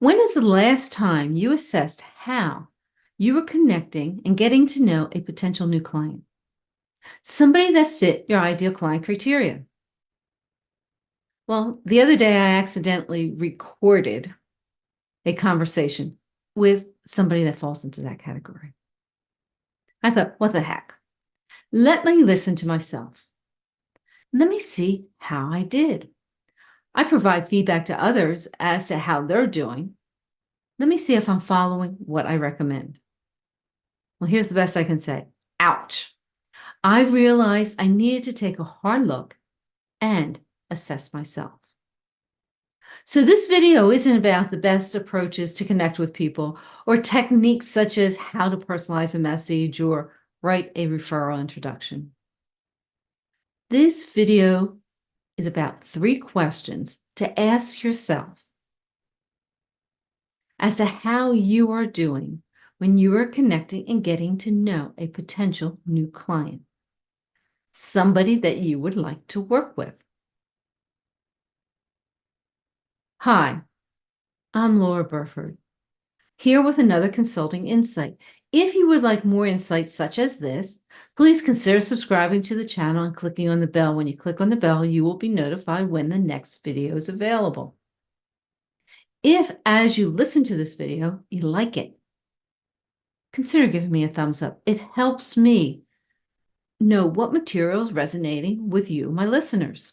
When is the last time you assessed how you were connecting and getting to know a potential new client? Somebody that fit your ideal client criteria. Well, the other day I accidentally recorded a conversation with somebody that falls into that category. I thought, what the heck? Let me listen to myself. Let me see how I did. I provide feedback to others as to how they're doing. Let me see if I'm following what I recommend. Well, here's the best I can say. Ouch. I realized I needed to take a hard look and assess myself. So this video isn't about the best approaches to connect with people or techniques such as how to personalize a message or write a referral introduction. This video is about 3 questions to ask yourself as to how you are doing when you are connecting and getting to know a potential new client, somebody that you would like to work with. Hi, I'm Laura Burford, here with another consulting insight. If you would like more insights such as this, please consider subscribing to the channel and clicking on the bell. When you click on the bell, you will be notified when the next video is available. If, as you listen to this video, you like it, consider giving me a thumbs up. It helps me know what material is resonating with you, my listeners,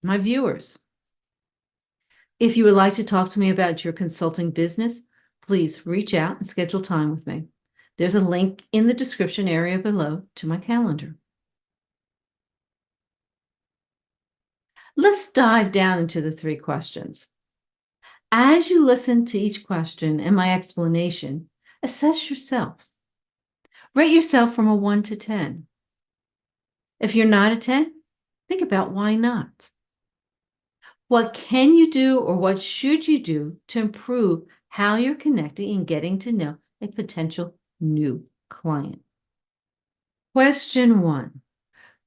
my viewers. If you would like to talk to me about your consulting business, please reach out and schedule time with me. There's a link in the description area below to my calendar. Let's dive down into the 3 questions. As you listen to each question and my explanation, assess yourself. Rate yourself from a 1 to 10. If you're not a 10, think about why not. What can you do or what should you do to improve how you're connecting and getting to know a potential new client? Question 1.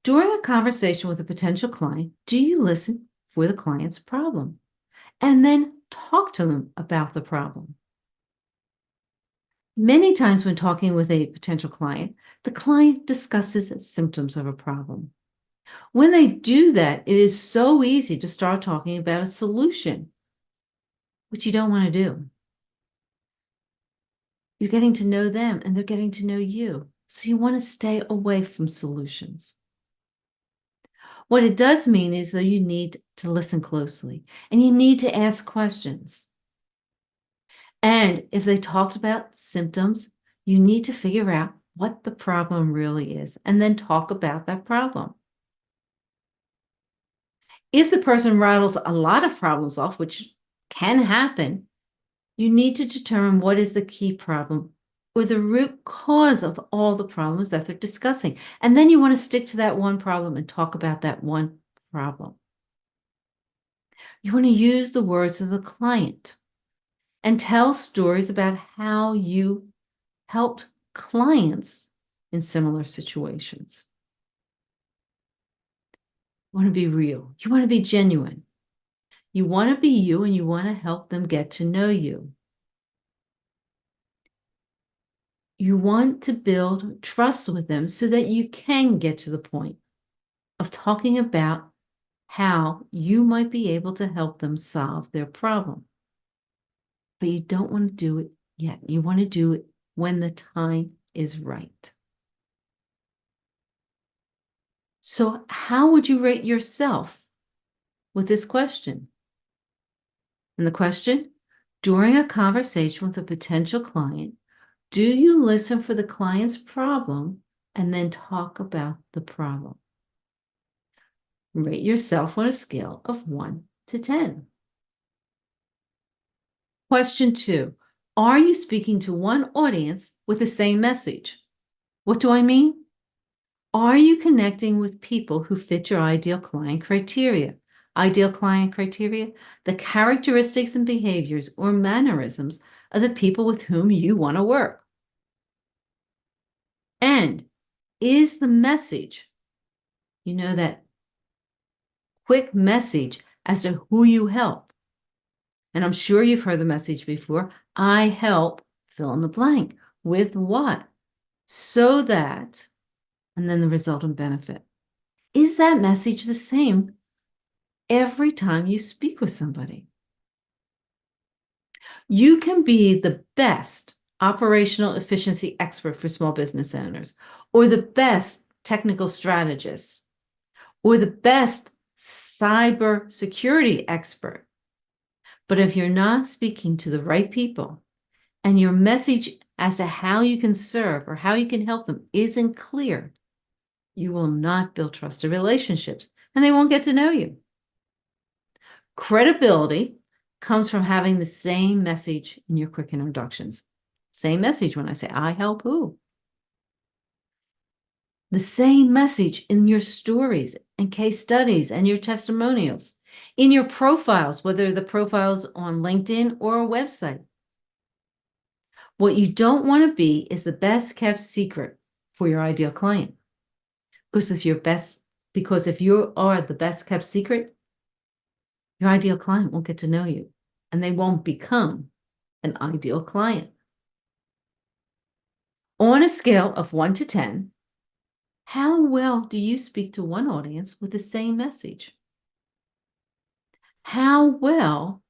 During a conversation with a potential client, do you listen for the client's problem and then talk to them about the problem? Many times when talking with a potential client, the client discusses symptoms of a problem. When they do that, it is so easy to start talking about a solution, which you don't want to do. You're getting to know them and they're getting to know you. So you want to stay away from solutions. What it does mean is that you need to listen closely and you need to ask questions. And if they talked about symptoms, you need to figure out what the problem really is and then talk about that problem. If the person rattles a lot of problems off, which can happen, you need to determine what is the key problem or the root cause of all the problems that they're discussing. And then you want to stick to that one problem and talk about that one problem. You want to use the words of the client and tell stories about how you helped clients in similar situations. You want to be real. You want to be genuine. You want to be you and you want to help them get to know you. You want to build trust with them so that you can get to the point of talking about how you might be able to help them solve their problem. But you don't want to do it yet. You want to do it when the time is right. So how would you rate yourself with this question? And the question, during a conversation with a potential client, do you listen for the client's problem and then talk about the problem? Rate yourself on a scale of 1 to 10. Question 2. Are you speaking to one audience with the same message? What do I mean? Are you connecting with people who fit your ideal client criteria? Ideal client criteria, the characteristics and behaviors or mannerisms of the people with whom you want to work. And is the message, that quick message as to who you help And I'm sure you've heard the message before. I help fill in the blank with what? So that, and then the resultant benefit. Is that message the same every time you speak with somebody? You can be the best operational efficiency expert for small business owners, or the best technical strategist, or the best cyber security expert. But if you're not speaking to the right people and your message as to how you can serve or how you can help them isn't clear, you will not build trusted relationships and they won't get to know you. Credibility comes from having the same message in your quick introductions. Same message when I say, I help who? The same message in your stories and case studies and your testimonials, in your profiles, whether the profiles on LinkedIn or a website. What you don't want to be is the best kept secret for your ideal client. Because if you are the best kept secret, your ideal client won't get to know you and they won't become an ideal client. On a scale of 1 to 10, how well do you speak to one audience with the same message? How well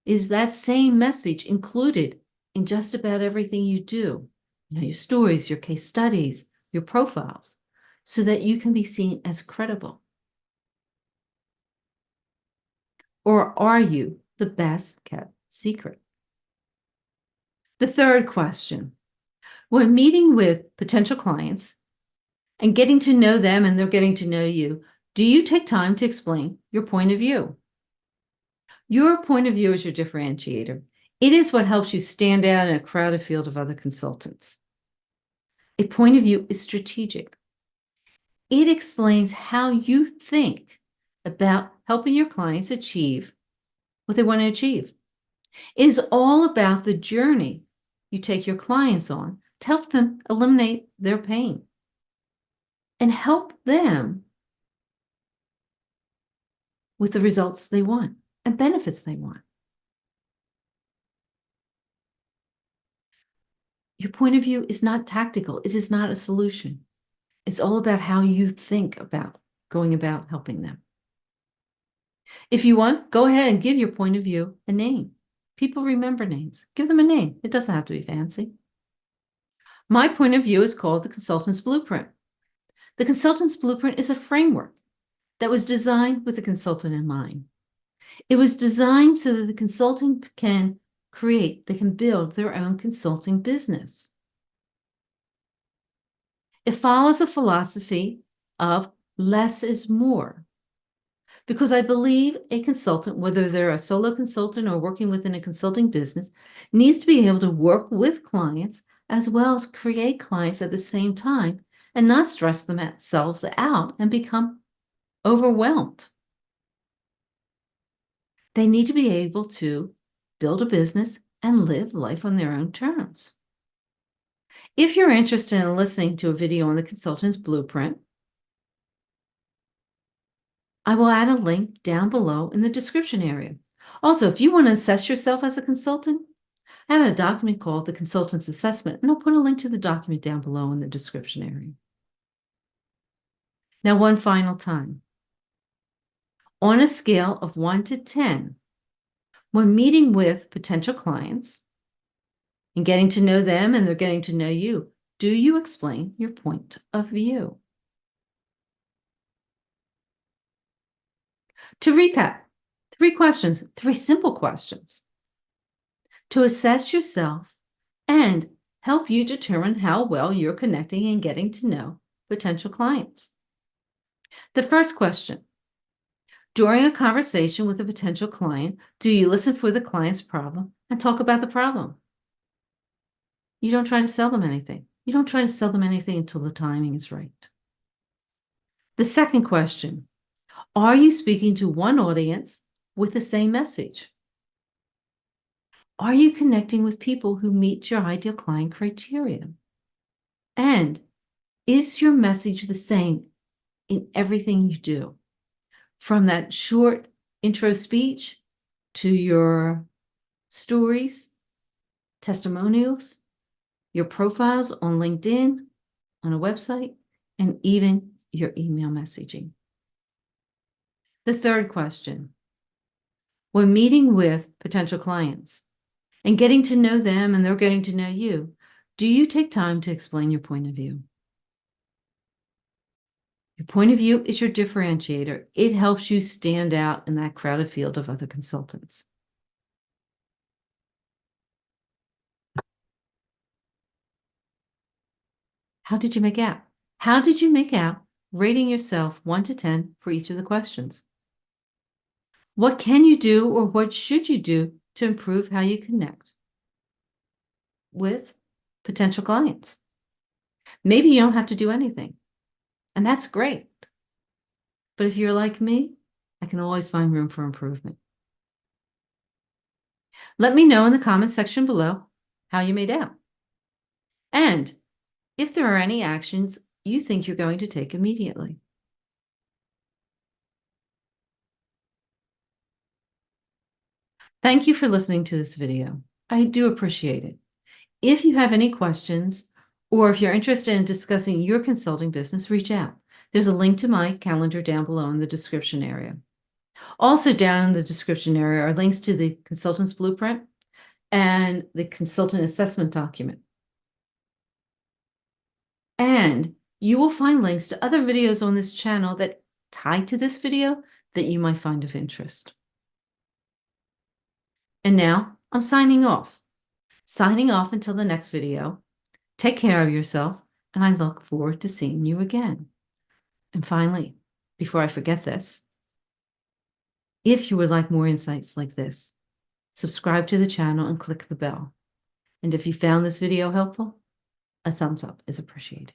is that same message included in just about everything you do? Your stories, your case studies, your profiles, so that you can be seen as credible. Or are you the best kept secret? The third question, when meeting with potential clients and getting to know them and they're getting to know you, do you take time to explain your point of view? Your point of view is your differentiator. It is what helps you stand out in a crowded field of other consultants. A point of view is strategic. It explains how you think about helping your clients achieve what they want to achieve. It is all about the journey you take your clients on to help them eliminate their pain and help them with the results they want and benefits they want. Your point of view is not tactical. It is not a solution. It's all about how you think about going about helping them. If you want, go ahead and give your point of view a name. People remember names. Give them a name. It doesn't have to be fancy. My point of view is called the Consultant's Blueprint. The Consultant's Blueprint is a framework that was designed with the consultant in mind. It was designed so that the consultant can build their own consulting business. It follows a philosophy of less is more. Because I believe a consultant, whether they're a solo consultant or working within a consulting business, needs to be able to work with clients as well as create clients at the same time and not stress themselves out and become overwhelmed. They need to be able to build a business and live life on their own terms. If you're interested in listening to a video on the Consultant's Blueprint, I will add a link down below in the description area. Also, if you want to assess yourself as a consultant, I have a document called the Consultant's Assessment, and I'll put a link to the document down below in the description area. Now, one final time. On a scale of 1 to 10, when meeting with potential clients and getting to know them and they're getting to know you, do you explain your point of view? To recap, 3 questions, 3 simple questions to assess yourself and help you determine how well you're connecting and getting to know potential clients. The first question, during a conversation with a potential client, do you listen for the client's problem and talk about the problem? You don't try to sell them anything. You don't try to sell them anything until the timing is right. The second question, are you speaking to one audience with the same message? Are you connecting with people who meet your ideal client criteria? And is your message the same in everything you do? From that short intro speech to your stories, testimonials, your profiles on LinkedIn, on a website, and even your email messaging. The third question, when meeting with potential clients and getting to know them and they're getting to know you, do you take time to explain your point of view? Your point of view is your differentiator. It helps you stand out in that crowded field of other consultants. How did you make out? How did you make out rating yourself 1 to 10 for each of the questions? What can you do or what should you do to improve how you connect with potential clients? Maybe you don't have to do anything, and that's great. But if you're like me, I can always find room for improvement. Let me know in the comment section below how you made out. And if there are any actions you think you're going to take immediately. Thank you for listening to this video. I do appreciate it. If you have any questions, or if you're interested in discussing your consulting business, reach out. There's a link to my calendar down below in the description area. Also down in the description area are links to the consultant's blueprint and the consultant assessment document. And you will find links to other videos on this channel that tie to this video that you might find of interest. And now I'm signing off. Signing off until the next video. Take care of yourself, and I look forward to seeing you again. And finally, before I forget this, if you would like more insights like this, subscribe to the channel and click the bell. And if you found this video helpful, a thumbs up is appreciated.